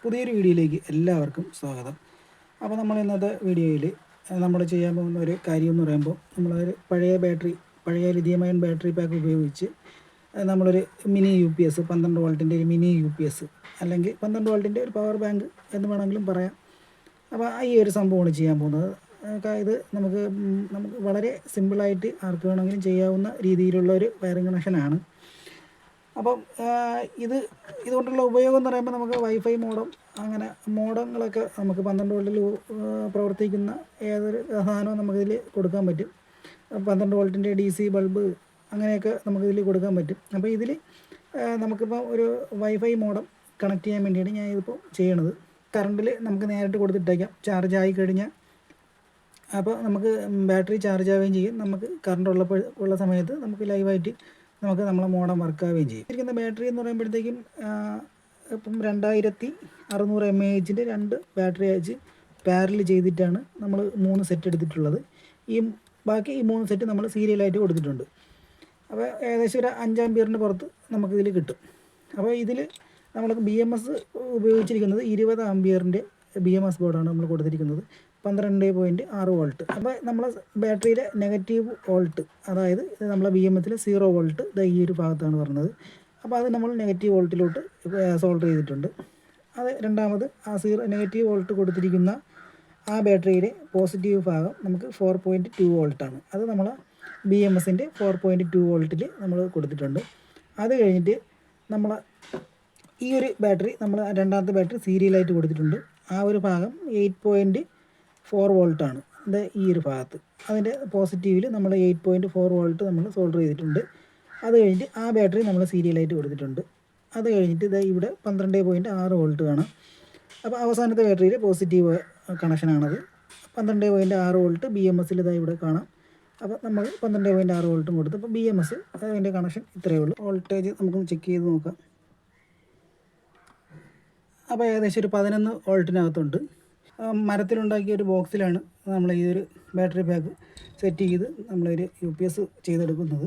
പുതിയൊരു വീഡിയോയിലേക്ക് എല്ലാവർക്കും സ്വാഗതം. അപ്പോൾ നമ്മൾ ഇന്നത്തെ വീഡിയോയിൽ നമ്മൾ ചെയ്യാൻ പോകുന്ന ഒരു കാര്യം എന്ന് പറയുമ്പോൾ നമ്മളൊരു പഴയ ലിഥിയം അയൺ ബാറ്ററി പാക്ക് ഉപയോഗിച്ച് നമ്മളൊരു മിനി യു പി എസ് 12 വോൾട്ടിൻ്റെ ഒരു മിനി യു പി എസ് അല്ലെങ്കിൽ 12 വോൾട്ടിൻ്റെ ഒരു പവർ ബാങ്ക് എന്ന് വേണമെങ്കിലും പറയാം. അപ്പോൾ ഈ ഒരു സംഭവമാണ് ചെയ്യാൻ പോകുന്നത്. ഇത് നമുക്ക് വളരെ സിമ്പിളായിട്ട് ആർക്ക് വേണമെങ്കിലും ചെയ്യാവുന്ന രീതിയിലുള്ള ഒരു വയറിംഗ് കണക്ഷനാണ്. അപ്പം ഇതുകൊണ്ടുള്ള ഉപയോഗം എന്ന് പറയുമ്പോൾ നമുക്ക് വൈഫൈ മോഡം അങ്ങനെ മോഡങ്ങളൊക്കെ നമുക്ക് 12 വോൾട്ടിൽ പ്രവർത്തിക്കുന്ന ഏതൊരു സാധനവും നമുക്കിതിൽ കൊടുക്കാൻ പറ്റും. 12 വോൾട്ടിൻ്റെ DC ബൾബ് അങ്ങനെയൊക്കെ നമുക്കിതിൽ കൊടുക്കാൻ പറ്റും. അപ്പോൾ ഇതിൽ നമുക്കിപ്പോൾ ഒരു വൈഫൈ മോഡം കണക്ട് ചെയ്യാൻ വേണ്ടിയാണ് ഞാൻ ഇതിപ്പോൾ ചെയ്യണത്. കറണ്ടിൽ നമുക്ക് നേരിട്ട് കൊടുത്തിട്ടേക്കാം. ചാർജ് ആയി കഴിഞ്ഞാൽ അപ്പോൾ നമുക്ക് ബാറ്ററി ചാർജ് ആവുകയും ചെയ്യും. നമുക്ക് കറണ്ട് ഉള്ള സമയത്ത് നമുക്ക് ലൈവായിട്ട് നമ്മളെ മോഡം വർക്കാവുകയും ചെയ്യും. ഇരിക്കുന്ന ബാറ്ററി എന്ന് പറയുമ്പോഴത്തേക്കും ഇപ്പം 2600 mAh 2 ബാറ്ററി വെച്ച് പാരൽ ചെയ്തിട്ടാണ് നമ്മൾ 3 സെറ്റ് എടുത്തിട്ടുള്ളത്. ബാക്കി 3 സെറ്റ് നമ്മൾ സീരിയലായിട്ട് കൊടുത്തിട്ടുണ്ട്. അപ്പോൾ ഏകദേശം ഒരു 5 ആമ്പിയറിന് പുറത്ത് നമുക്കിതിൽ കിട്ടും. അപ്പോൾ ഇതിൽ നമ്മൾ BMS ഉപയോഗിച്ചിരിക്കുന്നത് 20 ആമ്പിയറിൻ്റെ BMS ബോർഡാണ് നമ്മൾ കൊടുത്തിരിക്കുന്നത്. 12.6 വോൾട്ട്. അപ്പോൾ നമ്മളെ ബാറ്ററിയിലെ നെഗറ്റീവ് വോൾട്ട്, അതായത് നമ്മളെ BMSൽ 0 വോൾട്ട് ഈ ഒരു ഭാഗത്താണ് പറഞ്ഞത്. അപ്പോൾ അത് നമ്മൾ നെഗറ്റീവ് വോൾട്ടിലോട്ട് സോൾഡർ ചെയ്തിട്ടുണ്ട്. അത് രണ്ടാമത് നെഗറ്റീവ് വോൾട്ട് കൊടുത്തിരിക്കുന്ന ആ ബാറ്ററിയുടെ പോസിറ്റീവ് ഭാഗം നമുക്ക് 4.2 വോൾട്ടാണ്. അത് നമ്മൾ BMSൻ്റെ 4.2 വോൾട്ടിൽ നമ്മൾ കൊടുത്തിട്ടുണ്ട്. അത് കഴിഞ്ഞിട്ട് നമ്മൾ ഈ ഒരു ബാറ്ററി രണ്ടാമത്തെ ബാറ്ററി സീരിയലായിട്ട് കൊടുത്തിട്ടുണ്ട്. ആ ഒരു ഭാഗം 8.4 വോൾട്ടാണ്. ഈ ഒരു ഭാഗത്ത് അതിൻ്റെ പോസിറ്റീവിൽ നമ്മൾ 8.4 വോൾട്ട് നമ്മൾ സോൾഡർ ചെയ്തിട്ടുണ്ട്. അത് കഴിഞ്ഞിട്ട് ആ ബാറ്ററി നമ്മൾ സീരിയലായിട്ട് കൊടുത്തിട്ടുണ്ട്. അത് കഴിഞ്ഞിട്ട് ഇവിടെ 12.6 വോൾട്ട് കാണാം. അപ്പോൾ അവസാനത്തെ ബാറ്ററിയിൽ പോസിറ്റീവ് കണക്ഷനാണത്. 12.6 വോൾട്ട് BMSൽ ഇവിടെ കാണാം. അപ്പോൾ നമ്മൾ 12.6 വോൾട്ടും കൊടുത്തു. അപ്പോൾ BMS അതിൻ്റെ കണക്ഷൻ ഇത്രയേ ഉള്ളൂ. വോൾട്ടേജ് നമുക്കൊന്ന് ചെക്ക് ചെയ്ത് നോക്കാം. അപ്പോൾ ഏകദേശം ഒരു 11 വോൾട്ടിനകത്തുണ്ട്. മരത്തിലുണ്ടാക്കിയ ഒരു ബോക്സിലാണ് നമ്മൾ ഈ ഒരു ബാറ്ററി പാക്ക് സെറ്റ് ചെയ്ത് നമ്മളൊരു UPS ചെയ്തെടുക്കുന്നത്.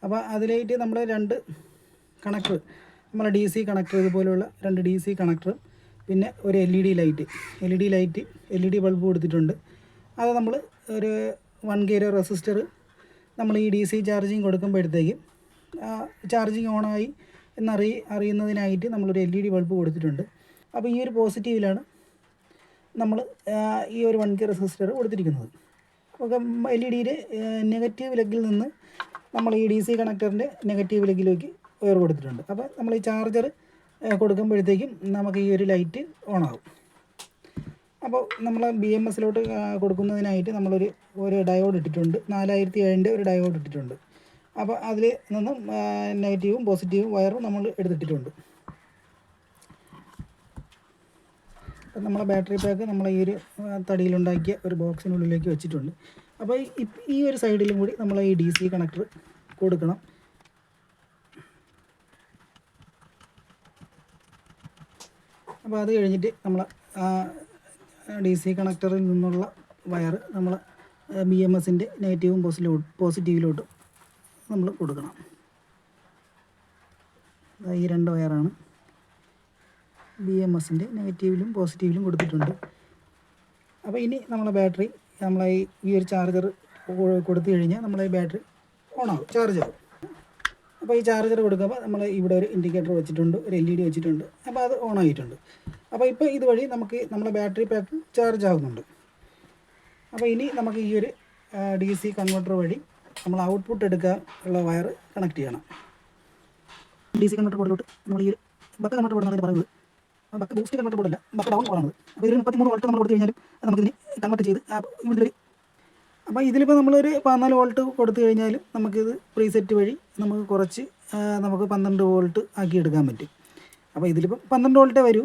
അപ്പോൾ അതിലായിട്ട് നമ്മൾ 2 കണക്ടർ, നമ്മളെ DC കണക്ടർ, ഇതുപോലെയുള്ള 2 DC കണക്ടർ, പിന്നെ ഒരു LED LED ബൾബ് കൊടുത്തിട്ടുണ്ട്. അത് നമ്മൾ ഒരു 1 kilo റെസിസ്റ്റർ നമ്മൾ ഈ DC ചാർജിങ് കൊടുക്കുമ്പോഴത്തേക്കും ചാർജിങ് ഓണായി അറിയുന്നതിനായിട്ട് നമ്മളൊരു LED ബൾബ് കൊടുത്തിട്ടുണ്ട്. അപ്പോൾ ഈ ഒരു പോസിറ്റീവിലാണ് നമ്മൾ ഈ ഒരു 1K റെസിസ്റ്റർ കൊടുത്തിരിക്കുന്നത്. അപ്പോൾ LED നെഗറ്റീവ് ലെഗിൽ നിന്ന് നമ്മൾ ഈ DC കണക്ടറിൻ്റെ നെഗറ്റീവ് ലെഗിലേക്ക് വയർ കൊടുത്തിട്ടുണ്ട്. അപ്പോൾ നമ്മൾ ഈ ചാർജർ കൊടുക്കുമ്പോഴത്തേക്കും നമുക്ക് ഈ ഒരു ലൈറ്റ് ഓണാകും. അപ്പോൾ നമ്മൾ BMSലോട്ട് കൊടുക്കുന്നതിനായിട്ട് ഒരു ഡയോഡ് ഇട്ടിട്ടുണ്ട്. 4007ൻ്റെ ഒരു ഡയോഡ് ഇട്ടിട്ടുണ്ട്. അപ്പോൾ അതിൽ നിന്നും നെഗറ്റീവും പോസിറ്റീവും വയറും നമ്മൾ എടുത്തിട്ടുണ്ട്. അപ്പം നമ്മളെ ബാറ്ററി പാക്ക് നമ്മൾ ഈ ഒരു തടിയിലുണ്ടാക്കിയ ഒരു ബോക്സിനുള്ളിലേക്ക് വെച്ചിട്ടുണ്ട്. അപ്പോൾ ഈ ഒരു സൈഡിലും കൂടി നമ്മൾ ഈ DC കണക്ടർ കൊടുക്കണം. അപ്പോൾ അത് കഴിഞ്ഞിട്ട് നമ്മൾ DC കണക്ടറിൽ നിന്നുള്ള വയർ നമ്മൾ BMSൻ്റെ നെഗറ്റീവും പോസിറ്റീവിലോട്ട് നമ്മൾ കൊടുക്കണം. ഈ 2 വയറാണ് BMSൻ്റെ നെഗറ്റീവിലും പോസിറ്റീവിലും കൊടുത്തിട്ടുണ്ട്. അപ്പോൾ ഇനി നമ്മളെ ബാറ്ററി ഈ ഒരു ചാർജർ കൊടുത്തു കഴിഞ്ഞാൽ നമ്മളെ ബാറ്ററി ഓണാകും, ചാർജ് ആകും. അപ്പോൾ ഈ ചാർജർ കൊടുക്കുമ്പോൾ നമ്മൾ ഇവിടെ ഒരു ഇൻഡിക്കേറ്റർ വെച്ചിട്ടുണ്ട്, ഒരു LED വെച്ചിട്ടുണ്ട്. അപ്പോൾ അത് ഓണായിട്ടുണ്ട്. അപ്പോൾ ഇപ്പോൾ ഇതുവഴി നമുക്ക് നമ്മളെ ബാറ്ററി പാക്ക് ചാർജ് ആകുന്നുണ്ട്. അപ്പോൾ ഇനി നമുക്ക് ഈ ഒരു DC കൺവെർട്ടർ വഴി നമ്മൾ ഔട്ട്പുട്ട് എടുക്കാൻ ഉള്ള വയർ കണക്ട് ചെയ്യണം. DC കൺവെർട്ടർ ബോർഡിലോട്ട് നമ്മൾ ഈ ഒരു ബക്ക് കൺവെർട്ടർ ബോർഡ് എന്നാണ് പറയുന്നത്. ബക്ക് ബൂസ്റ്റ് കൺവെർട്ടർ ബോർഡല്ല, ബക്ക് ഡൗൺ ബോർഡാണ്. അപ്പോൾ ഇതിൽ 33 വോൾട്ട് നമ്മൾ കൊടുത്തു കഴിഞ്ഞാലും നമുക്കിതിന് കൺവെർട്ട് ചെയ്ത് ഇതിൽ അപ്പോൾ ഇതിലിപ്പോൾ നമ്മളൊരു 14 വോൾട്ട് കൊടുത്തു കഴിഞ്ഞാലും നമുക്കിത് പ്രീസെറ്റ് വഴി നമുക്ക് കുറച്ച് നമുക്ക് 12 വോൾട്ട് ആക്കി എടുക്കാൻ പറ്റും. അപ്പോൾ ഇതിലിപ്പം 12 വോൾട്ടേ വരൂ.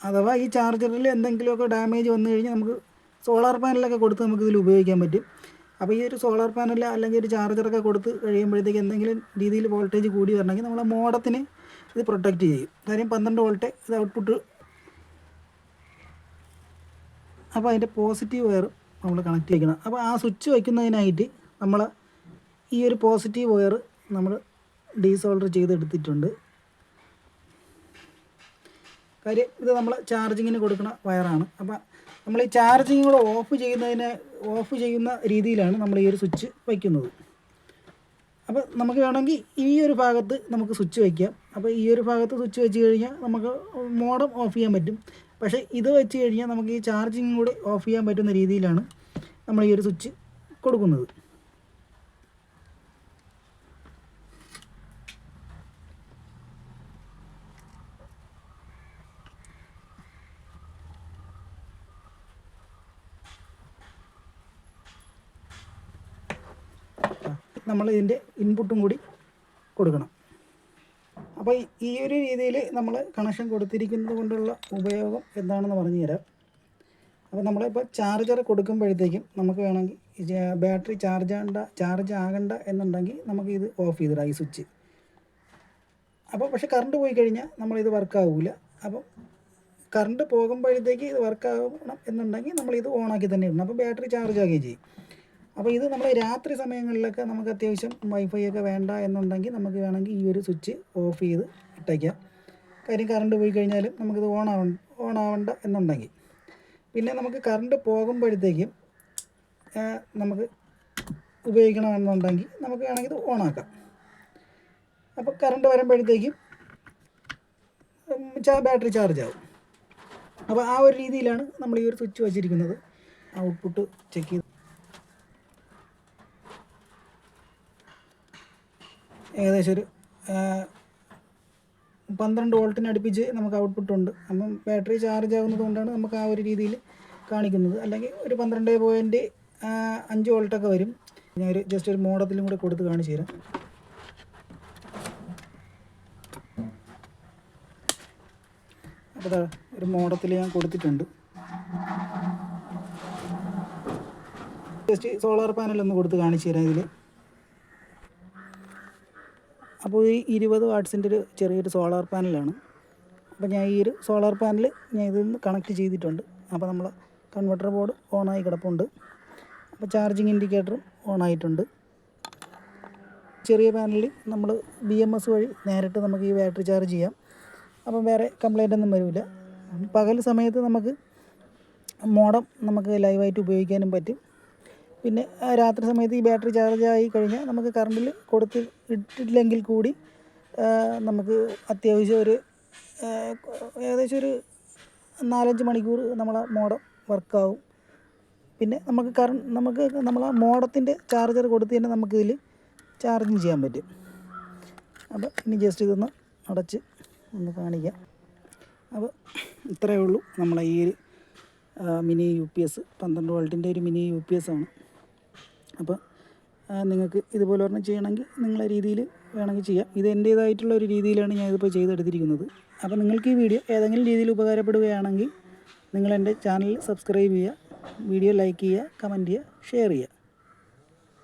അഥവാ ഈ ചാർജറിൽ എന്തെങ്കിലുമൊക്കെ ഡാമേജ് വന്നു കഴിഞ്ഞാൽ നമുക്ക് സോളാർ പാനലൊക്കെ കൊടുത്ത് നമുക്കിതിൽ ഉപയോഗിക്കാൻ പറ്റും. അപ്പോൾ ഈ ഒരു സോളാർ പാനൽ അല്ലെങ്കിൽ ഒരു ചാർജറൊക്കെ കൊടുത്ത് കഴിയുമ്പോഴത്തേക്ക് എന്തെങ്കിലും രീതിയിൽ വോൾട്ടേജ് കൂടി വരണമെങ്കിൽ നമ്മളെ മോഡത്തിന് ഇത് പ്രൊട്ടക്റ്റ് ചെയ്യും. കാര്യം 12 വോൾട്ടേ ഇത് ഔട്ട്പുട്ട്. അപ്പോൾ അതിൻ്റെ പോസിറ്റീവ് വയർ നമ്മൾ കണക്ട് ചെയ്യണം. അപ്പോൾ ആ സ്വിച്ച് വയ്ക്കുന്നതിനായിട്ട് നമ്മൾ ഈ ഒരു പോസിറ്റീവ് വയർ നമ്മൾ ഡീസോൾഡർ ചെയ്തെടുത്തിട്ടുണ്ട്. കാര്യം ഇത് നമ്മൾ ചാർജിങ്ങിന് കൊടുക്കുന്ന വയറാണ്. അപ്പോൾ നമ്മൾ ഈ ചാർജിങ് കൂടെ ഓഫ് ചെയ്യുന്ന രീതിയിലാണ് നമ്മൾ ഈ ഒരു സ്വിച്ച് വയ്ക്കുന്നത്. അപ്പോൾ നമുക്ക് വേണമെങ്കിൽ ഈ ഒരു ഭാഗത്ത് നമുക്ക് സ്വിച്ച് വയ്ക്കാം. അപ്പോൾ ഈ ഒരു ഭാഗത്ത് സ്വിച്ച് വെച്ച് കഴിഞ്ഞാൽ നമുക്ക് മോഡം ഓഫ് ചെയ്യാൻ പറ്റും. പക്ഷേ ഇത് വെച്ച് കഴിഞ്ഞാൽ നമുക്ക് ഈ ചാർജിങ് കൂടി ഓഫ് ചെയ്യാൻ പറ്റുന്ന രീതിയിലാണ് നമ്മൾ ഈ ഒരു സ്വിച്ച് കൊടുക്കുന്നത്. നമ്മൾ ഇതിൻ്റെ ഇൻപുട്ടും കൂടി കൊടുക്കണം. അപ്പോൾ ഈ ഒരു രീതിയിൽ നമ്മൾ കണക്ഷൻ കൊടുത്തിരിക്കുന്നത് കൊണ്ടുള്ള ഉപയോഗം എന്താണെന്ന് പറഞ്ഞു തരാം. അപ്പോൾ നമ്മളിപ്പോൾ ചാർജർ കൊടുക്കുമ്പോഴത്തേക്കും നമുക്ക് വേണമെങ്കിൽ ബാറ്ററി ചാർജ് ആകണ്ട എന്നുണ്ടെങ്കിൽ നമുക്ക് ഇത് ഓഫ് ചെയ്തിടാം ഈ സ്വിച്ച്. അപ്പോൾ പക്ഷേ കറണ്ട് പോയി കഴിഞ്ഞാൽ നമ്മളിത് വർക്കാവില്ല. അപ്പം കറണ്ട് പോകുമ്പോഴത്തേക്ക് ഇത് വർക്കാവണം എന്നുണ്ടെങ്കിൽ നമ്മളിത് ഓണാക്കി തന്നെ ഇടണം. അപ്പോൾ ബാറ്ററി ചാർജ് ആകുകയും ചെയ്യും. അപ്പോൾ ഇത് നമ്മൾ രാത്രി സമയങ്ങളിലൊക്കെ നമുക്ക് അത്യാവശ്യം വൈഫൈ ഒക്കെ വേണ്ട എന്നുണ്ടെങ്കിൽ നമുക്ക് വേണമെങ്കിൽ ഈ ഒരു സ്വിച്ച് ഓഫ് ചെയ്ത് ഇട്ടേക്കാം. കാര്യം കറണ്ട് പോയി കഴിഞ്ഞാലും നമുക്കിത് ഓണാവണ്ട എന്നുണ്ടെങ്കിൽ. പിന്നെ നമുക്ക് കറണ്ട് പോകുമ്പോഴത്തേക്കും നമുക്ക് ഉപയോഗിക്കണമെന്നുണ്ടെങ്കിൽ നമുക്ക് വേണമെങ്കിൽ ഇത് ഓണാക്കാം. അപ്പോൾ കറണ്ട് വരുമ്പോഴത്തേക്കും ബാറ്ററി ചാർജ് ആവും. അപ്പോൾ ആ ഒരു രീതിയിലാണ് നമ്മൾ ഈ ഒരു സ്വിച്ച് വച്ചിരിക്കുന്നത്. ഔട്ട്പുട്ട് ചെക്ക് ചെയ്ത് ഏകദേശം ഒരു 12 വോൾട്ടിന് അടുപ്പിച്ച് നമുക്ക് ഔട്ട്പുട്ടുണ്ട്. അപ്പം ബാറ്ററി ചാർജ് ആകുന്നത് കൊണ്ടാണ് നമുക്ക് ആ ഒരു രീതിയിൽ കാണിക്കുന്നത്. അല്ലെങ്കിൽ ഒരു 12.5 വോൾട്ടൊക്കെ വരും. ഞാൻ ജസ്റ്റ് ഒരു മോഡത്തിലും കൂടെ കൊടുത്ത് കാണിച്ചു തരാം. അപ്പോൾ ഒരു മോഡത്തിൽ ഞാൻ കൊടുത്തിട്ടുണ്ട്. ജസ്റ്റ് സോളാർ പാനലൊന്ന് കൊടുത്ത് കാണിച്ചു തരാം ഇതിൽ. അപ്പോൾ ഈ 20 വാട്ട്സിൻ്റെ ഒരു ചെറിയൊരു സോളാർ പാനലാണ്. അപ്പോൾ ഞാൻ ഈ ഒരു സോളാർ പാനൽ ഞാൻ ഇതിൽ നിന്ന് കണക്ട് ചെയ്തിട്ടുണ്ട്. അപ്പോൾ നമ്മൾ കൺവെർട്ടർ ബോർഡ് ഓണായി കിടപ്പുണ്ട്. അപ്പോൾ ചാർജിങ് ഇൻഡിക്കേറ്ററും ഓണായിട്ടുണ്ട്. ചെറിയ പാനലിൽ നമ്മൾ BMS വഴി നേരിട്ട് നമുക്ക് ഈ ബാറ്ററി ചാർജ് ചെയ്യാം. അപ്പം വേറെ കംപ്ലൈൻ്റ് ഒന്നും വരില്ല. പകൽ സമയത്ത് നമുക്ക് മോഡം നമുക്ക് ലൈവായിട്ട് ഉപയോഗിക്കാനും പറ്റും. പിന്നെ രാത്രി സമയത്ത് ഈ ബാറ്ററി ചാർജ് ആയി കഴിഞ്ഞാൽ നമുക്ക് കറണ്ടിൽ ഇട്ടില്ലെങ്കിൽ കൂടി നമുക്ക് അത്യാവശ്യം ഒരു ഏകദേശം ഒരു 4-5 മണിക്കൂർ നമ്മളെ മോഡം വർക്കാവും. പിന്നെ നമുക്ക് നമ്മളെ മോഡത്തിൻ്റെ ചാർജർ കൊടുത്ത് തന്നെ നമുക്കിതിൽ ചാർജിങ് ചെയ്യാൻ പറ്റും. അപ്പോൾ ഇനി ജസ്റ്റ് ഇതൊന്ന് അടച്ച് ഒന്ന് കാണിക്കാം. അപ്പോൾ ഇത്രയേ ഉള്ളൂ നമ്മളെ ഈ ഒരു മിനി UPS 12 വോൾട്ടിൻ്റെ ഒരു മിനി UPS ആണ്. അപ്പോൾ നിങ്ങൾക്ക് ഇതുപോലെ ഒരെണ്ണം ചെയ്യണമെങ്കിൽ നിങ്ങളെ രീതിയിൽ വേണമെങ്കിൽ ചെയ്യാം. ഇത് എൻ്റേതായിട്ടുള്ള ഒരു രീതിയിലാണ് ഞാനിതിപ്പോൾ ചെയ്തെടുത്തിരിക്കുന്നത്. അപ്പോൾ നിങ്ങൾക്ക് ഈ വീഡിയോ ഏതെങ്കിലും രീതിയിൽ ഉപകാരപ്പെടുകയാണെങ്കിൽ നിങ്ങൾ എൻ്റെ ചാനൽ സബ്സ്ക്രൈബ് ചെയ്യുക, വീഡിയോ ലൈക്ക് ചെയ്യുക, കമൻറ്റ് ചെയ്യുക, ഷെയർ ചെയ്യുക.